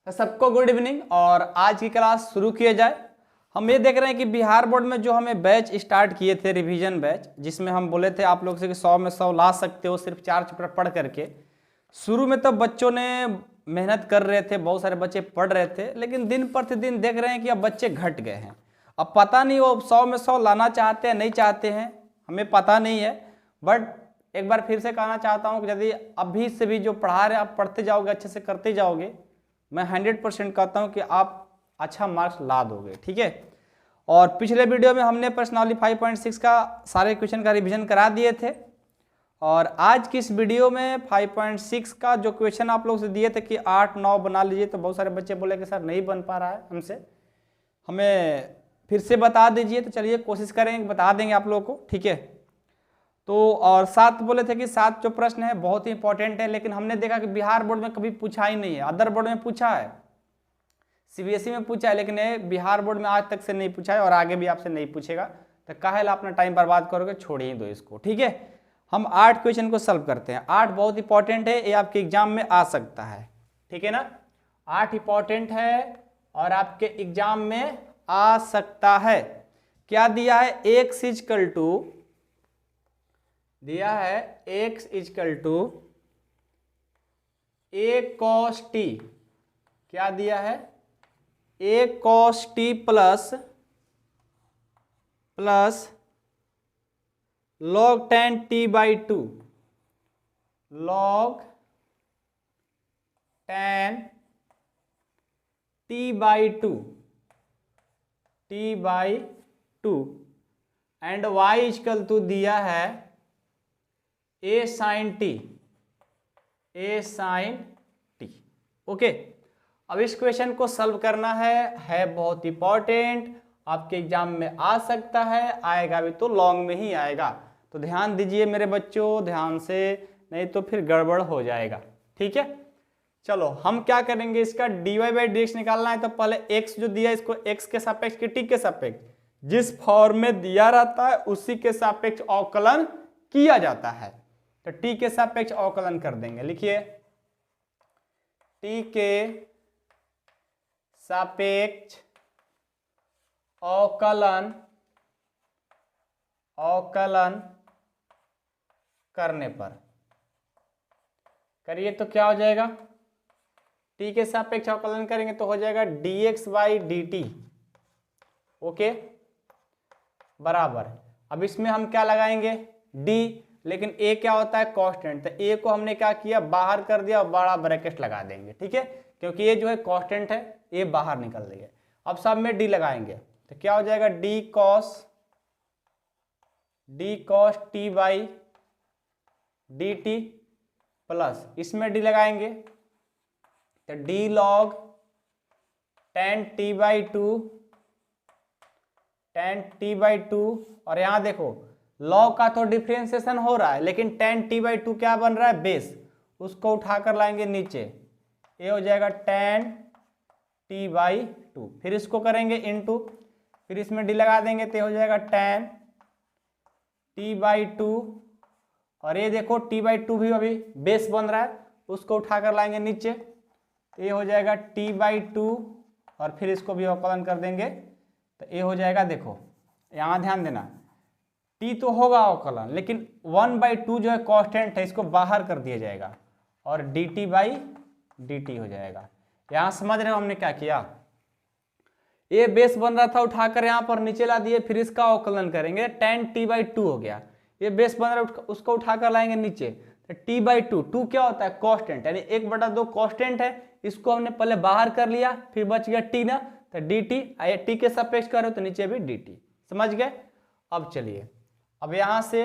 तो सबको good evening और आज की क्लास शुरू किए जाए। हम ये देख रहे हैं कि बिहार बोर्ड में जो हमें बैच स्टार्ट किए थे रिवीजन बैच, जिसमें हम बोले थे आप लोग से कि 100 में 100 ला सकते हो सिर्फ 4 चैप्टर पढ़ करके। शुरू में तो बच्चों ने मेहनत कर रहे थे, बहुत सारे बच्चे पढ़ रहे थे, लेकिन दिन प्रतिदिन देख रहे हैं कि अब बच्चे घट गए हैं। अब पता नहीं वो 100 में 100 लाना चाहते हैं नहीं चाहते हैं, हमें पता नहीं है। बट एक बार फिर से कहना चाहता हूँ कि यदि अभी से भी जो पढ़ा रहे आप पढ़ते जाओगे, अच्छे से करते जाओगे, मैं 100% कहता हूँ कि आप अच्छा मार्क्स ला दोगे। ठीक है। और पिछले वीडियो में हमने प्रश्नावली 5.6 का सारे क्वेश्चन का रिवीजन करा दिए थे, और आज की इस वीडियो में 5.6 का जो क्वेश्चन आप लोग से दिए थे कि 8-9 बना लीजिए, तो बहुत सारे बच्चे बोले कि सर नहीं बन पा रहा है हमसे, हमें फिर से बता दीजिए। तो चलिए कोशिश करेंगे, बता देंगे आप लोगों को। ठीक है। तो और 7 बोले थे कि 7 जो प्रश्न है बहुत ही इंपॉर्टेंट है, लेकिन हमने देखा कि बिहार बोर्ड में कभी पूछा ही नहीं है। अदर बोर्ड में पूछा है, सीबीएसई में पूछा है, लेकिन ये बिहार बोर्ड में आज तक से नहीं पूछा है और आगे भी आपसे नहीं पूछेगा। तो काहे ला अपना टाइम बर्बाद करोगे, छोड़ ही दो इसको। ठीक है। हम 8 क्वेश्चन को सॉल्व करते हैं। 8 बहुत इंपॉर्टेंट है, ये आपके एग्जाम में आ सकता है। ठीक है ना। 8 इंपॉर्टेंट है और आपके एग्जाम में आ सकता है। क्या दिया है? x इजकल टू दिया है x equal to a cos t। क्या दिया है? a cos t plus log tan t by 2, log tan t by 2 and y equal to दिया है a sin t। ओके। अब इस क्वेश्चन को सॉल्व करना है बहुत इंपॉर्टेंट, आपके एग्जाम में आ सकता है, आएगा भी तो लॉन्ग में ही आएगा। तो ध्यान दीजिए मेरे बच्चों, ध्यान से, नहीं तो फिर गड़बड़ हो जाएगा। ठीक है। चलो हम क्या करेंगे, इसका dy बाई dx निकालना है। तो पहले x जो दिया है इसको x के सापेक्ष कि t के सापेक्ष, जिस फॉर्म में दिया रहता है उसी के सापेक्ष अवकलन किया जाता है। तो t के सापेक्ष अवकलन कर देंगे। लिखिए t के सापेक्ष अवकलन करने पर करिए तो क्या हो जाएगा? t के सापेक्ष अवकलन करेंगे तो हो जाएगा dx बाई dt। ओके बराबर। अब इसमें हम क्या लगाएंगे? d, लेकिन a क्या होता है? कांस्टेंट। तो a को हमने क्या किया? बाहर कर दिया और बड़ा ब्रैकेट लगा देंगे। ठीक है, क्योंकि ये जो है कांस्टेंट है, ये बाहर निकल देंगे। अब सब में d लगाएंगे तो क्या हो जाएगा? d cos t by dt plus इसमें d लगाएंगे तो d log tan t by 2 और यहां देखो log का तो डिफ्रेंसिएशन हो रहा है, लेकिन tan t बाई 2 क्या बन रहा है? बेस। उसको उठाकर लाएंगे नीचे, ये हो जाएगा tan t बाई 2। फिर इसको करेंगे इनटू, फिर इसमें d लगा देंगे तो हो जाएगा tan t बाई 2। और ये देखो t बाई 2 भी अभी बेस बन रहा है, उसको उठाकर लाएंगे नीचे, ये हो जाएगा t बाई 2 और फिर इसको भी अवकलन कर देंगे तो ये हो जाएगा। देखो यहाँ ध्यान देना, t तो होगा अवकलन, लेकिन 1/2 जो है कांस्टेंट है, इसको बाहर कर दिया जाएगा और dt बाई dt हो जाएगा। यहाँ समझ रहे हो हमने क्या किया? ये बेस बन रहा था, उठाकर यहाँ पर नीचे ला दिए, फिर इसका अवकलन करेंगे, tan t बाई 2 हो गया। ये बेस बन रहा है, उसको उठाकर लाएंगे नीचे तो t बाई 2 क्या होता है? कांस्टेंट, यानी 1/2 कांस्टेंट है, इसको हमने पहले बाहर कर लिया, फिर बच गया t ना, तो dt, t के सापेक्ष करो तो नीचे भी dt। समझ गए? अब चलिए, अब यहां से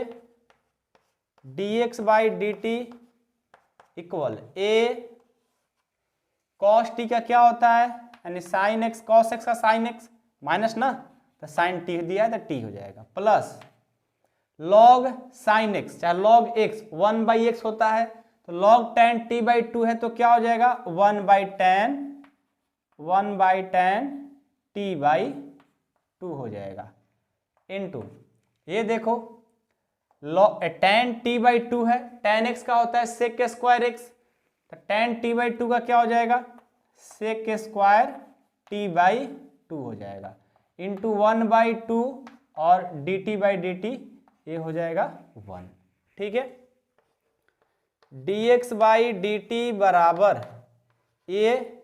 dx by dt equal a cos t का क्या होता है? यानी साइन x, cos x का साइन x माइनस ना, तो साइन t दिया है तो t हो जाएगा, प्लस log साइन x, चाहे log x 1/x होता है, तो log tan t बाई 2 है तो क्या हो जाएगा? 1/tan t बाई 2 हो जाएगा इनटू, ये देखो tan t बाई 2 है, tan x का होता है sec² x, तो tan t बाई 2 का क्या हो जाएगा? Sec square T by two हो जाएगा, इंटू 1/2 और D T by D T ये हो जाएगा 1। ठीक है, D x by D T बराबर ये,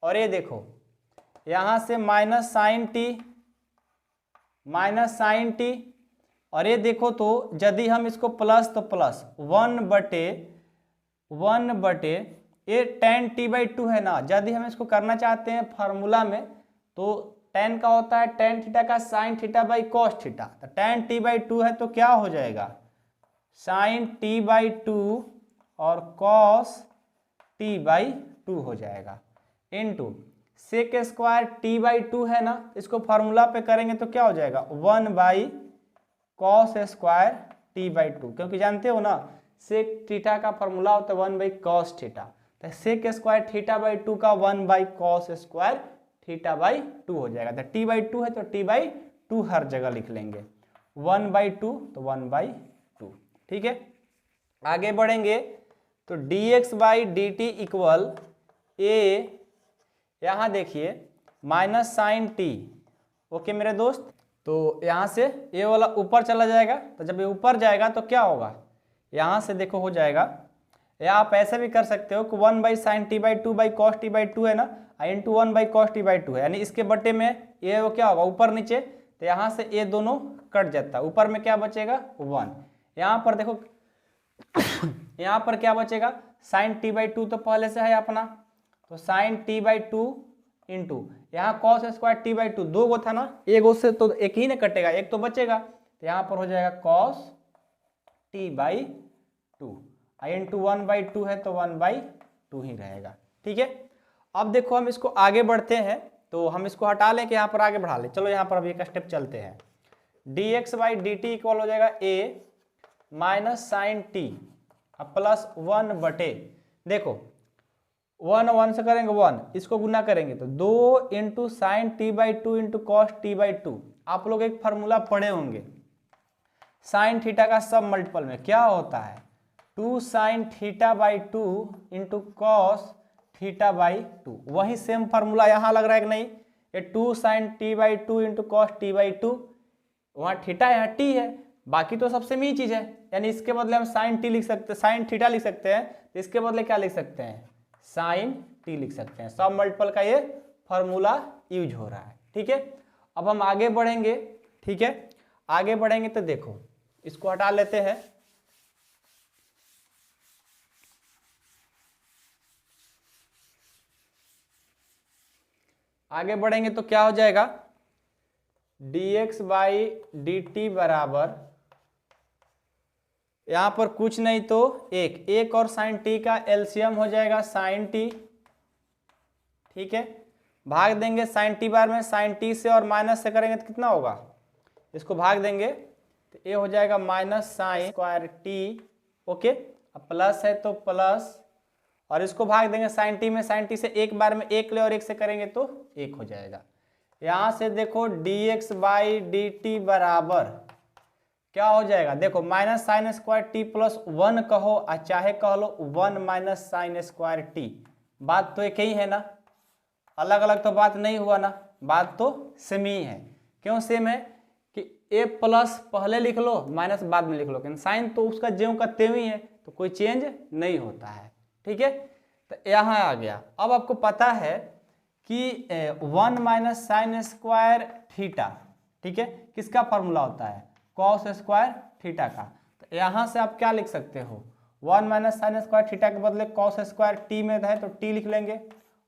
और ये देखो यहाँ से माइनस साइन टी, और ये देखो तो यदि हम इसको प्लस तो प्लस 1/1 ये tan t बाई टू है ना, यदि हम इसको करना चाहते हैं फार्मूला में तो tan का होता है tan थीटा का sine theta by cos theta, तो tan t बाई टू है तो क्या हो जाएगा साइन t बाई टू और कॉस t बाई टू हो जाएगा, into sec square T by two है ना, इसको फार्मूला पे करेंगे तो क्या हो जाएगा 1 cos square T by to, क्योंकि जानते हो ना सेक थीटा का फार्मूला होता है 1 कॉस थीटा, तो sec square theta by two का 1 cos square theta by two हो जाएगा। तो टी बाई टू है तो टी बाई टू हर जगह लिख लेंगे, 1/2 तो 1/2। ठीक है, आगे बढ़ेंगे तो d x by D t equal a, यहाँ देखिए माइनस साइन टी। ओके मेरे दोस्त, तो यहाँ से ये वाला ऊपर चला जाएगा, तो जब ये ऊपर जाएगा तो क्या होगा, यहाँ से देखो हो जाएगा, या आप ऐसे भी कर सकते हो कि 1/sin t by two by cos T by two है ना, into 1/cos t by two है, यानी इसके बटे में ये वो क्या होगा ऊपर नीचे, तो यहाँ से ये दोनों कट जाता है, ऊपर में क्या बचेगा 1, यहाँ पर देखो यहाँ पर क्या बचेगा sin t बाई टू तो पहले से है अपना, तो sin t by two into यहाँ cos square T by two, दो गो था ना, एक गो से तो एक ही ना कटेगा, एक तो बचेगा, तो यहाँ पर हो जाएगा cos T by two, into 1/2 है तो 1/2 ही रहेगा। ठीक है, अब देखो हम इसको आगे बढ़ते हैं, तो हम इसको हटा लें कि यहाँ पर आगे बढ़ा लें, चलो यहाँ पर अभी एक स्टेप चलते हैं, D x by D t equal हो जाएगा ए माइनस साइन टी प्लस 1/, देखो 1 से करेंगे 1, इसको गुना करेंगे तो 2 into sine T by two into cos T by to. आप लोग एक फार्मूला पढ़े होंगे, साइन थीटा का सब मल्टीपल में क्या होता है 2 sine theta by two into cos theta by two, वही सेम फार्मूला यहाँ लग रहा है कि नहीं, ये 2 sine T by two into cos T by two, वहाँ थीटा यहाँ टी है, बाकी तो सबसे सेम ही चीज है, यानी इसके बदले हम साइन टी लिख सकते हैं, साइन थीटा लिख सकते हैं, तो इसके बदले क्या लिख सकते हैं साइन टी लिख सकते हैं, सब मल्टीपल का ये फार्मूला यूज हो रहा है। ठीक है, अब हम आगे बढ़ेंगे। ठीक है, आगे बढ़ेंगे तो देखो इसको हटा लेते हैं, आगे बढ़ेंगे तो क्या हो जाएगा D x by D T बराबर, यहां पर कुछ नहीं तो एक और साइन टी का एलसीएम हो जाएगा साइन टी। ठीक है, भाग देंगे साइन टी बार में, साइन टी से और माइनस से करेंगे तो कितना होगा, इसको भाग देंगे तो ये हो जाएगा minus sine square T. Okay, अब प्लस है तो प्लस, और इसको भाग देंगे साइन टी में, साइन टी से एक बार में एक ले और एक से करेंगे तो एक हो जाएगा। यहां से देखो D x by D T बराबर क्या हो जाएगा, देखो minus sine square T plus 1 कहो और चाहे कह लो 1 माइनस साइन स्क्वायर टी, बात तो एक ही है ना, अलग अलग तो बात नहीं हुआ ना, बात तो सेम ही है। क्यों सेम है कि ए प्लस पहले लिख लो माइनस बाद में लिख लो, लेकिन साइन तो उसका ज्यों का त्यों ही है, तो कोई चेंज नहीं होता है। ठीक है, तो यहाँ आ गया। अब आपको पता है कि 1 माइनस साइन स्क्वायर थीटा, ठीक है, किसका फॉर्मूला होता है कॉस स्क्वायर थीटा का, तो यहाँ से आप क्या लिख सकते हो 1 माइनस साइन स्क्वायर थीटा के बदले कॉस स्क्वायर टी में है तो टी लिख लेंगे,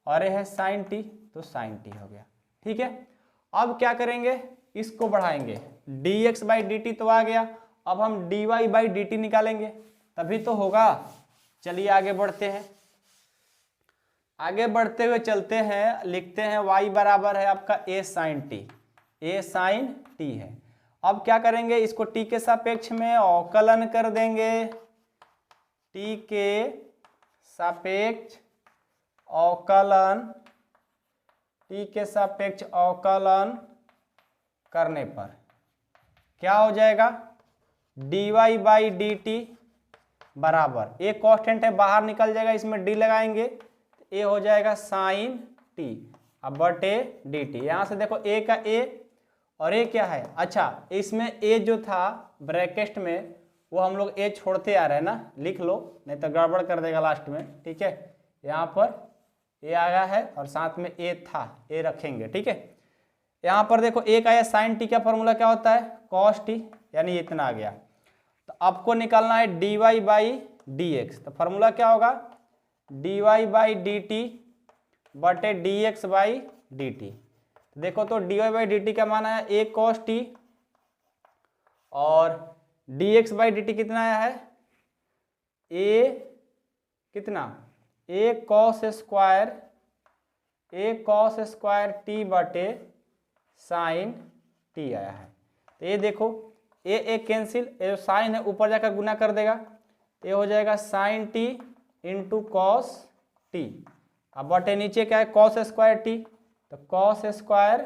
और ये है साइन टी तो साइन टी हो गया। ठीक है, अब क्या करेंगे, इसको बढ़ाएंगे, D x by D T तो आ गया, अब हम D Y by D T निकालेंगे तभी तो होगा। चलिए आगे बढ़ते हैं, आगे बढ़ते हुए चलते हैं, लिखते हैं y बराबर है आपका a sine T, a sine T है। अब क्या करेंगे, इसको t के सापेक्ष में अवकलन कर देंगे, t के सापेक्ष अवकलन, t के सापेक्ष अवकलन करने पर क्या हो जाएगा dy बाई डी टी बराबर, एक कांस्टेंट है बाहर निकल जाएगा, इसमें d लगाएंगे, ए हो जाएगा साइन टी अब बटे डी टी। यहाँ से देखो ए का ए और ए क्या है, अच्छा इसमें ए जो था ब्रैकेट में वो हम लोग ए छोड़ते आ रहे हैं ना, लिख लो नहीं तो गड़बड़ कर देगा लास्ट में, ठीक है। यहाँ पर ए आया है और साथ में ए था, ए रखेंगे, ठीक है। यहाँ पर देखो ए का साइन टी का फॉर्मूला क्या होता है, कॉस टी, यानी इतना आ गया। तो आपको निकालना है d Y by d x, तो फॉर्मूला क्या होगा d Y by D t बटे d x by D t. देखो तो d Y by D t का मान आया ए कॉस टी और d x by D t कितना आया है, ए कितना ए कॉस स्क्वायर टी बटे साइन टी आया है। तो ये देखो ए कैंसिल, ये साइन है ऊपर जाकर गुना कर देगा, ये हो जाएगा sine T into cos T, अब बटे नीचे क्या है कॉस स्क्वायर टी, तो कॉस स्क्वायर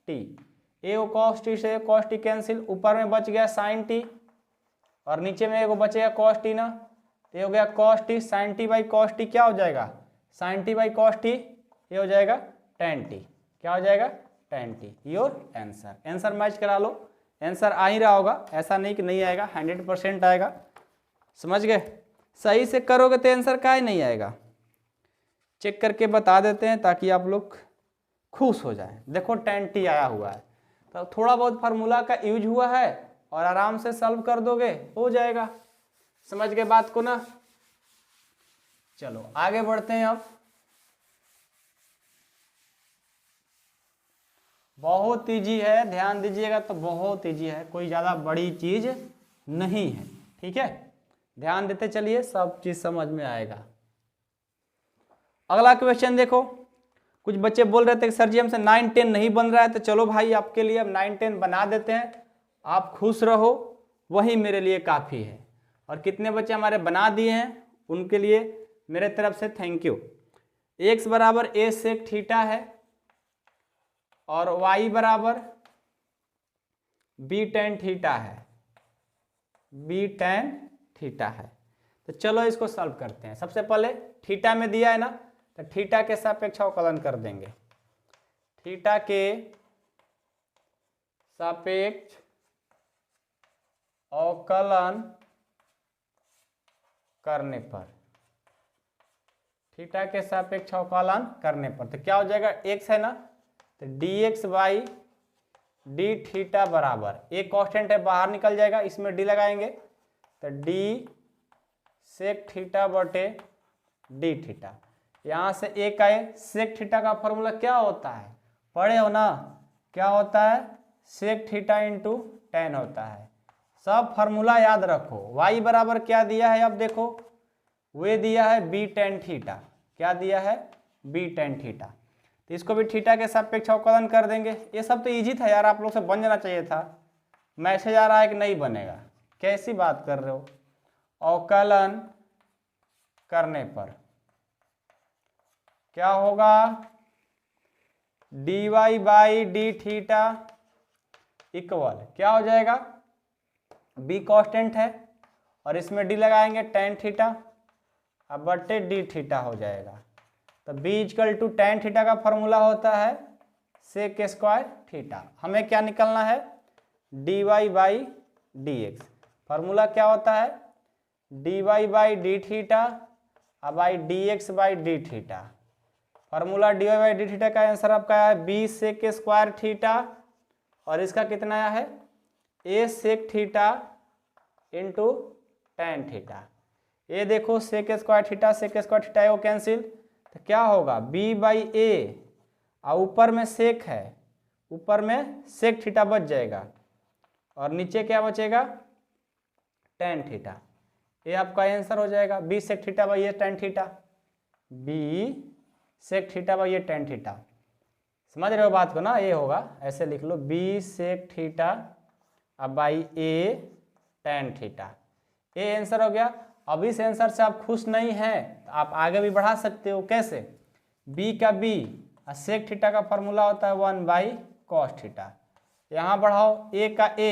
टी, ए वो कॉस टी से कॉस टी कैंसिल, ऊपर में बच गया साइन टी और नीचे में एगो बचेगा कॉस टी ना, तो ये हो गया cos T, sine T by cos T क्या हो जाएगा sine T by cos T, ये हो जाएगा टेन टी, क्या हो जाएगा tan T. Your answer, answer match करा लो, आंसर आ ही रहा होगा, ऐसा नहीं कि नहीं आएगा, 100% आएगा, समझ गए। सही से करोगे तो आंसर का ही नहीं आएगा, चेक करके बता देते हैं ताकि आप लोग खुश हो जाएं। देखो टेन टी आया हुआ है, तो थोड़ा बहुत फार्मूला का यूज हुआ है और आराम से सॉल्व कर दोगे, हो जाएगा, समझ गए बात को ना। चलो आगे बढ़ते हैं। अब बहुत इजी है, ध्यान दीजिएगा, तो बहुत इजी है, कोई ज़्यादा बड़ी चीज नहीं है, ठीक है। ध्यान देते चलिए, सब चीज समझ में आएगा। अगला क्वेश्चन देखो, कुछ बच्चे बोल रहे थे कि सर जी हमसे 9 10 नहीं बन रहा है, तो चलो भाई आपके लिए अब 9 10 बना देते हैं, आप खुश रहो, वही मेरे लिए काफ़ी है। और कितने बच्चे हमारे बना दिए हैं उनके लिए मेरे तरफ से थैंक यू। x बराबर a सेक थीटा है और y बराबर b tan थीटा है, b tan थीटा है। तो चलो इसको सॉल्व करते हैं। सबसे पहले थीटा में दिया है ना, तो थीटा के सापेक्ष अवकलन कर देंगे। थीटा के सापेक्ष अवकलन करने पर, थीटा के सापेक्ष अवकलन करने पर तो क्या हो जाएगा, x है ना, तो dx बाई डी थीटा बराबर, एक कांस्टेंट है बाहर निकल जाएगा, इसमें d लगाएंगे तो d सेक थीटा बटे डी थीटा। यहाँ से एक आए, सेक थीटा का फॉर्मूला क्या होता है, पढ़े हो ना, क्या होता है सेक थीटा इंटू टेन होता है। सब फार्मूला याद रखो। y बराबर क्या दिया है, अब देखो वे दिया है b tan थीटा, क्या दिया है b tan थीटा, तो इसको भी थीटा के सापेक्ष अवकलन कर देंगे। ये सब तो इजी था यार, आप लोग से बन जाना चाहिए था। मैसेज आ रहा है कि नहीं बनेगा, कैसी बात कर रहे हो। अवकलन करने पर क्या होगा, dy by D theta equal क्या हो जाएगा, b कांस्टेंट है और इसमें d लगाएंगे tan थीटा, अब बटे डी थीटा हो जाएगा। तो b equal to tan theta का फॉर्मूला होता है सेक स्क्वायर थीटा। हमें क्या निकलना है, dy by d x. Formula क्या होता है, dy बाई डी थीटा अब by d x by D theta. Formula dy by D theta का आंसर आपका है b सेक स्क्वायर थीटा और इसका कितना आया है a sec theta into tan theta. ये देखो सेक स्क्वायर थीटा वो कैंसिल, तो क्या होगा b बाई ए और ऊपर में सेक है, ऊपर में सेक थीटा बच जाएगा और नीचे क्या बचेगा टेन थीटा। ये आपका आंसर हो जाएगा b सेक थीटा बाई ये tan theta, b sec theta by ये टेन थीटा। समझ रहे हो बात को ना, ये होगा ऐसे लिख लो b सेक थीटा अब बाई ए टेन थीटा। ये आंसर हो गया। अब इस आंसर से आप खुश नहीं हैं तो आप आगे भी बढ़ा सकते हो। कैसे, b का b और सेक थीटा का फॉर्मूला होता है 1 बाई कॉस थीटा। यहाँ बढ़ाओ a का a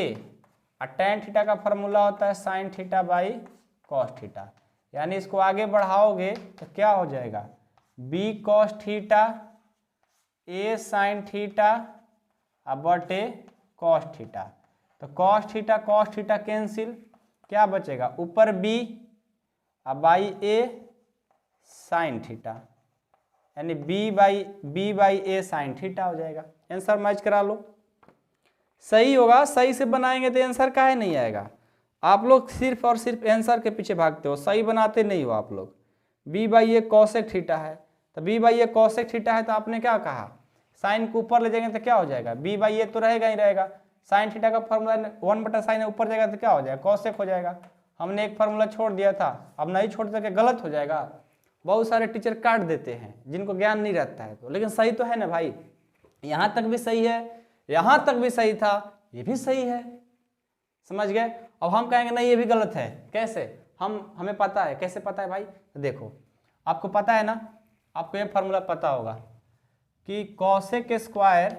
और टेन थीटा का फॉर्मूला होता है sine theta by cos theta. यानी इसको आगे बढ़ाओगे तो क्या हो जाएगा B cos theta A sine theta बटे कॉस थीटा। तो कॉस थीटा कैंसिल, क्या बचेगा ऊपर बी अब बाई ए साइन थीटा, यानी B by A sine theta हो जाएगा। आंसर मैच करा लो, सही होगा। सही से बनाएंगे तो आंसर काहे नहीं आएगा। आप लोग सिर्फ और सिर्फ आंसर के पीछे भागते हो, सही बनाते नहीं हो आप लोग। B by A cosec theta है, तो B by A cosec theta है, तो आपने क्या कहा साइन को ऊपर ले जाएंगे तो क्या हो जाएगा, बी बाई ए तो रहेगा ही रहेगा। साइन थीटा का फॉर्मूला 1/sin ऊपर जाएगा तो क्या हो जाएगा, कॉसेक हो जाएगा। हमने एक फार्मूला छोड़ दिया था, अब नहीं छोड़ सके, गलत हो जाएगा। बहुत सारे टीचर काट देते हैं जिनको ज्ञान नहीं रहता है तो, लेकिन सही तो है ना भाई। यहाँ तक भी सही है, यहाँ तक भी सही था, ये भी सही है, समझ गए। अब हम कहेंगे नहीं ये भी गलत है, कैसे, हमें पता है। कैसे पता है भाई, तो देखो आपको पता है ना, आपको ये फार्मूला पता होगा कि cosec square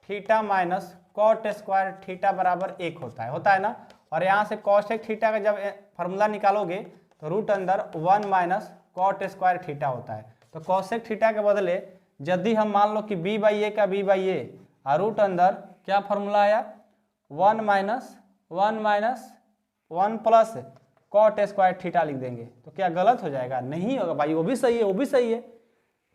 theta minus cot square theta बराबर 1 होता है ना। और यहाँ से कॉसेक थीटा का जब फार्मूला निकालोगे तो रूट अंदर 1 माइनस कॉट स्क्वायर थीटा होता है। तो कॉसेक थीटा के बदले यदि हम मान लो कि बी बाई ए का बी बाई ए और रूट अंदर क्या फार्मूला आया 1 minus 1 plus cot square theta लिख देंगे, तो क्या गलत हो जाएगा, नहीं होगा भाई, वो भी सही है, वो भी सही है।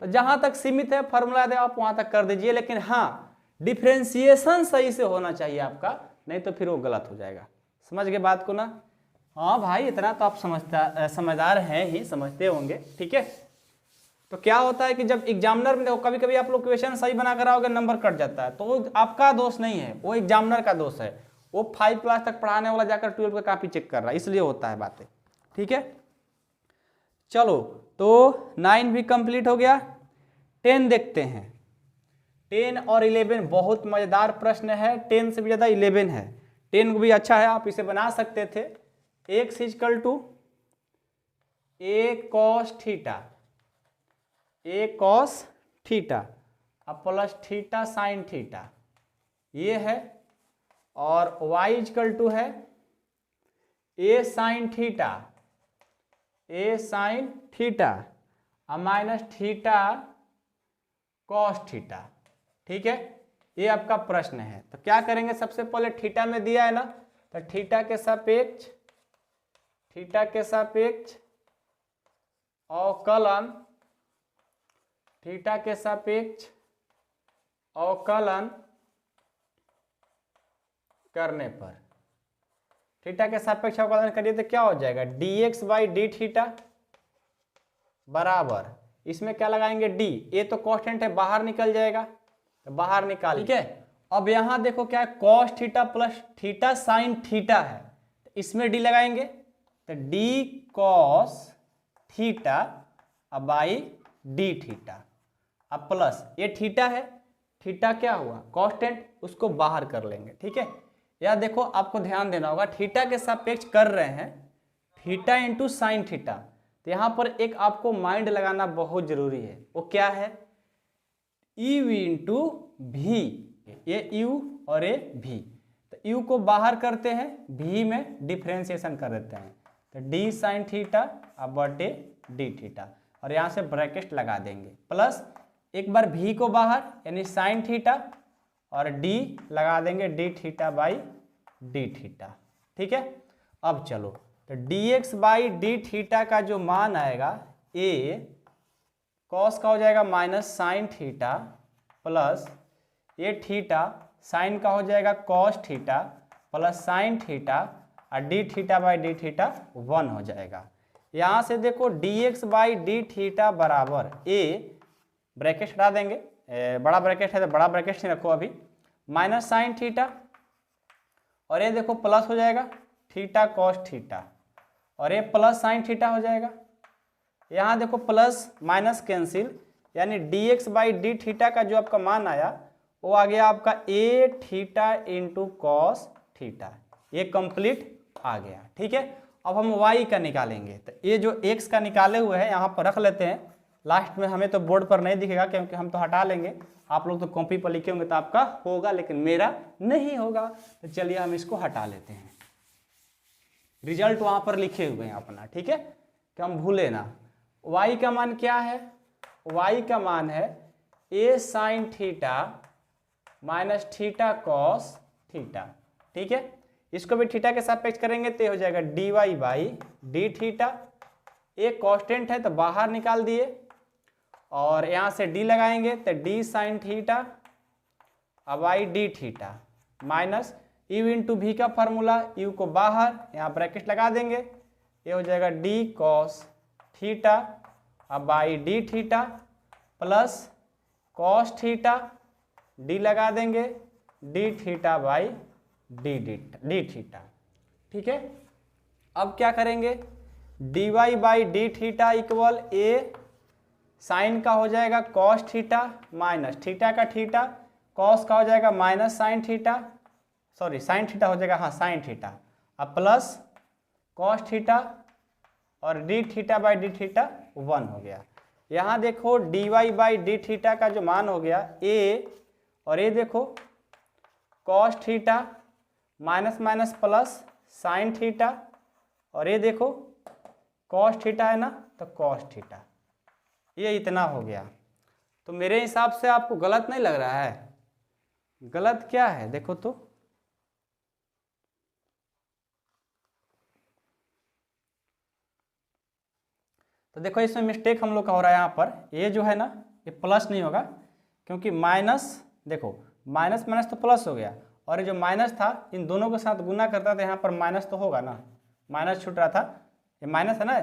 तो जहाँ तक सीमित है फार्मूला दे आप वहाँ तक कर दीजिए, लेकिन हाँ डिफ्रेंसिएशन सही से होना चाहिए आपका, नहीं तो फिर वो गलत हो जाएगा। समझ गए बात को ना। हाँ भाई इतना तो आप समझदार हैं ही, समझते होंगे, ठीक है। तो क्या होता है कि जब एग्जामिनर में देखो कभी कभी आप लोग क्वेश्चन सही बना कर आओगे नंबर कट जाता है, तो वो आपका दोष नहीं है, वो एग्जामिनर का दोष है। वो 5 क्लास तक पढ़ाने वाला जाकर 12 का कॉपी चेक कर रहा है, इसलिए होता है बातें, ठीक है। चलो तो 9 भी कंप्लीट हो गया। 10 देखते हैं। 10 और 11 बहुत मजेदार प्रश्न है, 10 से भी ज्यादा 11 है। 10 को भी अच्छा है, आप इसे बना सकते थे। x equal to a cos theta अब प्लस थीटा साइन थीटा ये है, और y इक्वल टू है a साइन थीटा अब माइनस थीटा कॉस थीटा, ठीक है। ये आपका प्रश्न है। तो क्या करेंगे, सबसे पहले थीटा में दिया है ना, तो थीटा के सापेक्ष अवकलन, थीटा के सापेक्ष अवकलन करने पर, थीटा के सापेक्ष अवकलन करिए तो क्या हो जाएगा, dx बाई डी थीटा बराबर, इसमें क्या लगाएंगे d, ये तो कांस्टेंट है बाहर निकल जाएगा, तो बाहर निकाल, ठीक है। अब यहां देखो क्या है, cos theta plus theta sine theta है, तो इसमें d लगाएंगे, तो d कॉस थीटा अब बाई डी थीटा अब प्लस ये थीटा है, थीटा क्या हुआ कांस्टेंट, उसको बाहर कर लेंगे, ठीक है। या देखो आपको ध्यान देना होगा, थीटा के सापेक्ष कर रहे हैं थीटा इंटू साइन थीटा, तो यहां पर एक आपको माइंड लगाना बहुत जरूरी है, वो क्या है, u इंटू भी, ये u और ये v, तो u को बाहर करते हैं, v में डिफ्रेंसिएशन कर देते हैं, तो d साइन थीटा अब बटे डी थीटा, और यहाँ से ब्रैकेट लगा देंगे, प्लस एक बार v को बाहर यानी साइन थीटा और d लगा देंगे D theta by D theta, ठीक है। अब चलो तो dx बाई डी थीटा का जो मान आएगा a कॉस का हो जाएगा माइनस साइन थीटा प्लस ये थीटा साइन का हो जाएगा cos theta plus sine theta और D theta by D theta 1 हो जाएगा। यहाँ से देखो dx बाई डी थीटा बराबर a, ब्रैकेट हटा देंगे, बड़ा ब्रैकेट है तो बड़ा ब्रैकेट से रखो अभी, माइनस साइन थीटा और ये देखो प्लस हो जाएगा थीटा कॉस थीटा और ये प्लस साइन थीटा हो जाएगा। यहाँ देखो प्लस माइनस कैंसिल, यानी dx बाई डी थीटा का जो आपका मान आया वो आ गया आपका a theta into cos theta, ये कंप्लीट आ गया, ठीक है। अब हम y का निकालेंगे, तो ये जो x का निकाले हुए हैं यहाँ पर रख लेते हैं, लास्ट में हमें तो बोर्ड पर नहीं दिखेगा क्योंकि हम तो हटा लेंगे, आप लोग तो कॉपी पर लिखे होंगे तो आपका होगा, लेकिन मेरा नहीं होगा। तो चलिए हम इसको हटा लेते हैं, रिजल्ट वहां पर लिखे हुए हैं अपना, ठीक है, कि हम भूले ना। y का मान क्या है, y का मान है a sine theta minus theta cos theta. ठीक है, इसको भी थीटा के सापेक्ष करेंगे तो हो जाएगा dy बाई डी थीटा। एक कांस्टेंट है तो बाहर निकाल दिए और यहाँ से d लगाएंगे तो d sign theta by D theta minus u into भी का फॉर्मूला, u को बाहर यहाँ ब्रैकेट लगा देंगे, ये हो जाएगा d cos theta by D theta plus cos theta, d लगा देंगे D theta by D theta. ठीक है, अब क्या करेंगे, dy by D theta equal a sine का हो जाएगा कॉस थीटा माइनस थीटा का थीटा, कॉस का हो जाएगा minus sine theta, sorry sine theta हो जाएगा, हाँ साइन थीटा, अब प्लस कॉस थीटा और D theta by D theta 1 हो गया। यहाँ देखो dy बाई डी थीटा का जो मान हो गया a, और ये देखो cos theta minus minus plus sine theta, और ये देखो कॉस थीटा है ना तो कॉस थीटा, ये इतना हो गया। तो मेरे हिसाब से आपको गलत नहीं लग रहा है? गलत क्या है देखो तो देखो इसमें मिस्टेक हम लोग का हो रहा है। यहाँ पर ये जो है ना ये प्लस नहीं होगा, क्योंकि माइनस, देखो माइनस माइनस तो प्लस हो गया, और ये जो माइनस था इन दोनों के साथ गुना करता था, यहाँ पर माइनस तो होगा ना, माइनस छूट रहा था, ये माइनस है ना,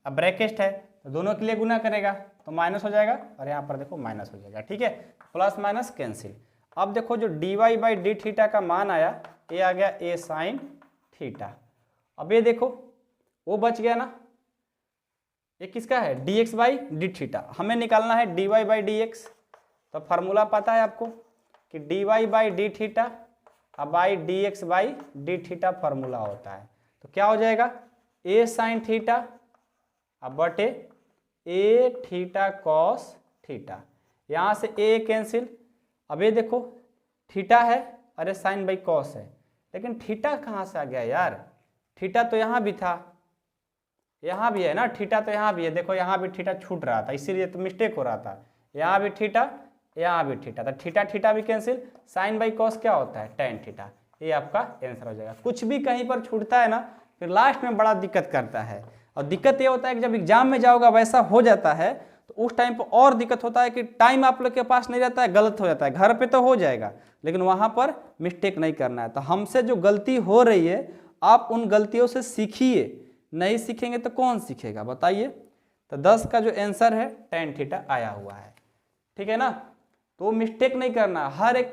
अब ब्रैकेट है तो दोनों के लिए गुना करेगा तो माइनस हो जाएगा, और यहाँ पर देखो माइनस हो जाएगा। ठीक है, प्लस माइनस कैंसिल। अब देखो जो dy बाई डी थीटा का मान आया ये आ गया a साइन थीटा। अब ये देखो वो बच गया ना, ये किसका है, dx बाई डी थीटा, हमें निकालना है dy बाई dx। तो फार्मूला पता है आपको कि dy by D theta by dx by D theta formula होता है। तो क्या हो जाएगा, a साइन थीटा अब बटे a थीटा कॉस थीटा, यहाँ से a कैंसिल। अब ये देखो थीटा है, अरे साइन बाई कॉस है, लेकिन थीटा कहाँ से आ गया यार, थीटा तो यहाँ भी था, यहाँ भी है ना थीटा, तो यहाँ भी है, देखो यहाँ भी थीटा छूट रहा था, इसीलिए तो मिस्टेक हो रहा था। यहाँ भी थीटा, यहाँ भी थीटा, तो थीटा थीटा भी कैंसिल। साइन बाई कॉस क्या होता है, टेन थीटा, ये आपका आंसर हो जाएगा। कुछ भी कहीं पर छूटता है ना फिर लास्ट में बड़ा दिक्कत करता है, और दिक्कत ये होता है कि जब एग्जाम में जाओगा वैसा हो जाता है तो उस टाइम पर और दिक्कत होता है कि टाइम आप लोग के पास नहीं रहता है, गलत हो जाता है। घर पे तो हो जाएगा लेकिन वहाँ पर मिस्टेक नहीं करना है। तो हमसे जो गलती हो रही है आप उन गलतियों से सीखिए, नहीं सीखेंगे तो कौन सीखेगा बताइए। तो 10 का जो आंसर है टेन थीटा आया हुआ है। ठीक है ना, तो मिस्टेक नहीं करना, हर एक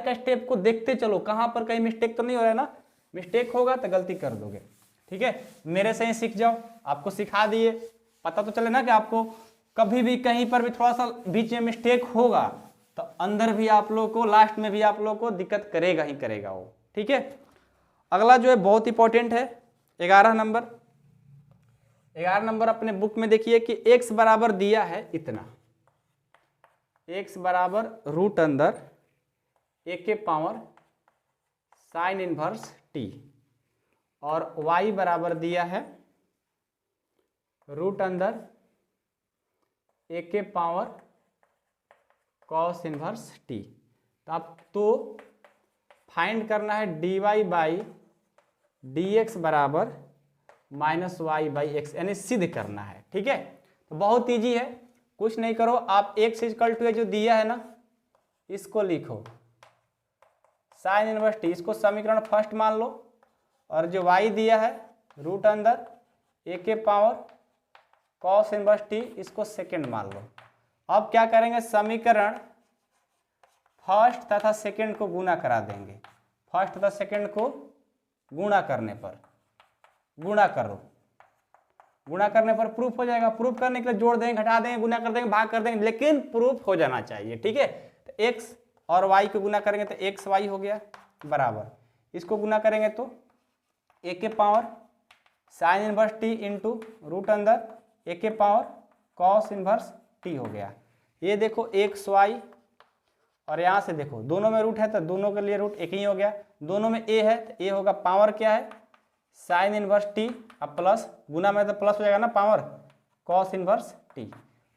का स्टेप को देखते चलो, कहाँ पर कहीं मिस्टेक तो नहीं हो रहा है ना, मिस्टेक होगा तो गलती कर दोगे। ठीक है, मेरे से ही सीख जाओ, आपको सिखा दिए, पता तो चले ना कि आपको कभी भी कहीं पर भी थोड़ा सा बीच में मिस्टेक होगा तो अंदर भी आप लोग को, लास्ट में भी आप लोग को दिक्कत करेगा ही करेगा वो। ठीक है, अगला जो है बहुत इंपॉर्टेंट है 11 नंबर। 11 नंबर अपने बुक में देखिए कि x बराबर दिया है इतना, x बराबर रूट अंदर a के पावर साइन इनवर्स t, और y बराबर दिया है रूट अंदर a के पावर कॉस इनवर्स t। तो आप तो फाइंड करना है dy बाई dx बराबर माइनस वाई बाई एक्स, यानी सिद्ध करना है। ठीक है, तो बहुत इजी है, कुछ नहीं करो, आप x इक्वल टू जो दिया है ना इसको लिखो साइन इनवर्स t, इसको समीकरण फर्स्ट मान लो, और जो y दिया है रूट अंदर a के पावर कॉस इनवर्स t इसको सेकंड मान लो। अब क्या करेंगे, समीकरण फर्स्ट तथा सेकंड को गुणा करा देंगे, फर्स्ट तथा सेकंड को गुणा करने पर, गुणा करो, गुणा करने पर प्रूफ हो जाएगा। प्रूफ करने के लिए जोड़ देंगे, घटा देंगे, गुणा कर देंगे, भाग कर देंगे, लेकिन प्रूफ हो जाना चाहिए। ठीक है, तो x और y को गुणा करेंगे तो एक्स वाई हो गया बराबर, इसको गुणा करेंगे तो a के power sine inverse t into root अंदर a के पावर कॉस इनवर्स t हो गया। ये देखो एक्स वाई, और यहाँ से देखो दोनों में रूट है तो दोनों के लिए रूट एक ही हो गया, दोनों में a है तो a होगा पावर क्या है साइन इनवर्स t, अब प्लस गुना में तो प्लस हो जाएगा ना पावर कॉस इनवर्स t,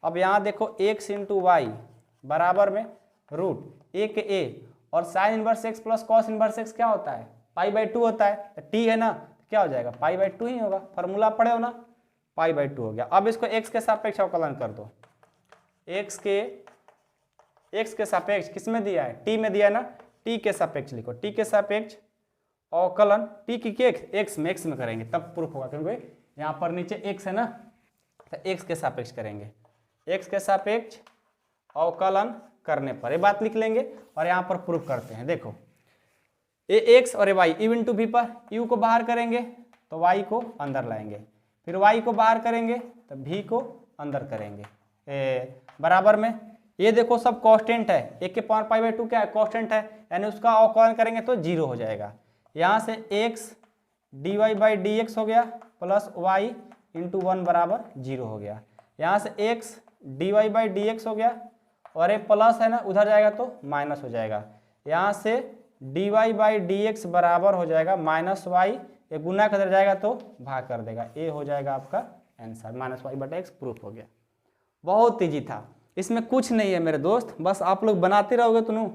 अब यहाँ देखो x इंटू वाई बराबर में रूट ए के ए, और sine inverse x plus cos inverse x क्या होता है, π/2 होता है। तो t है ना, तो क्या हो जाएगा, π/2 ही होगा। फॉर्मूला पढ़े हो ना, π/2 हो गया। अब इसको x के सापेक्ष अवकलन कर दो। x के सापेक्ष किस में दिया है, t में दिया है ना, t के सापेक्ष लिखो। t के सापेक्ष अवकलन, t की x में करेंगे तब प्रूफ होगा, क्योंकि यहाँ पर नीचे x है ना, तो x के सापेक्ष करेंगे। x के सापेक्ष अवकलन करने पर ये बात लिख लेंगे और यहाँ पर प्रूफ करते हैं। देखो ए x और ए y u इंटू वी पर, u को बाहर करेंगे तो y को अंदर लाएंगे, फिर y को बाहर करेंगे तो v को अंदर करेंगे, बराबर में। ये देखो सब कांस्टेंट है, 1 के पावर π/2 क्या है, कांस्टेंट है, यानी उसका अवकलन करेंगे तो 0 हो जाएगा। यहाँ से x dy/dx हो गया प्लस y इंटू 1 बराबर 0 हो गया। यहाँ से x dy/dx हो गया और ये प्लस है ना, उधर जाएगा तो माइनस हो जाएगा। यहाँ से dy/dx बराबर हो जाएगा माइनस वाई, ये गुना कर जाएगा तो भाग कर देगा, ए हो जाएगा आपका आंसर, -y/x प्रूफ हो गया। बहुत ईजी था, इसमें कुछ नहीं है मेरे दोस्त, बस आप लोग बनाते रहोगे तो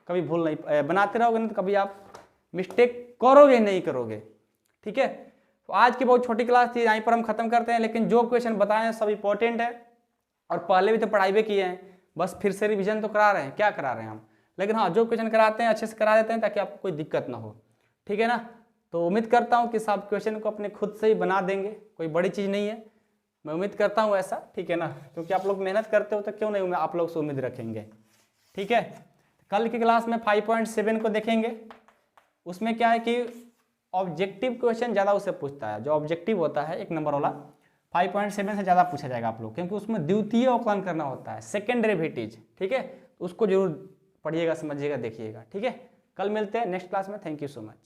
कभी भूल नहीं, बनाते रहोगे नहीं तो कभी आप मिस्टेक करोगे नहीं करोगे, ठीक है। तो आज की बहुत छोटी क्लास थी, यहीं पर हम खत्म करते हैं, लेकिन जो क्वेश्चन बताए हैं सब इंपॉर्टेंट है और पहले भी तो पढ़ाई भी किए हैं, बस फिर से रिवीजन तो करा रहे हैं, क्या करा रहे हैं हम, लेकिन हाँ जो क्वेश्चन कराते हैं अच्छे से करा देते हैं ताकि आपको कोई दिक्कत ना हो, ठीक है ना। तो उम्मीद करता हूँ कि सब क्वेश्चन को अपने खुद से ही बना देंगे, कोई बड़ी चीज़ नहीं है, मैं उम्मीद करता हूँ ऐसा, ठीक है ना, क्योंकि आप लोग मेहनत करते हो तो क्यों नहीं आप लोग से उम्मीद रखेंगे, ठीक है। कल की क्लास में 5.7 को देखेंगे, उसमें क्या है कि ऑब्जेक्टिव क्वेश्चन ज़्यादा उससे पूछता है, जो ऑब्जेक्टिव होता है 1 नंबर वाला 5.7 से ज़्यादा पूछा जाएगा आप लोग, क्योंकि उसमें द्वितीय अवकलन करना होता है, सेकेंड डेरिवेटिव, ठीक है। उसको जरूर पढ़िएगा, समझिएगा, देखिएगा, ठीक है। कल मिलते हैं नेक्स्ट क्लास में, थैंक यू सो मच।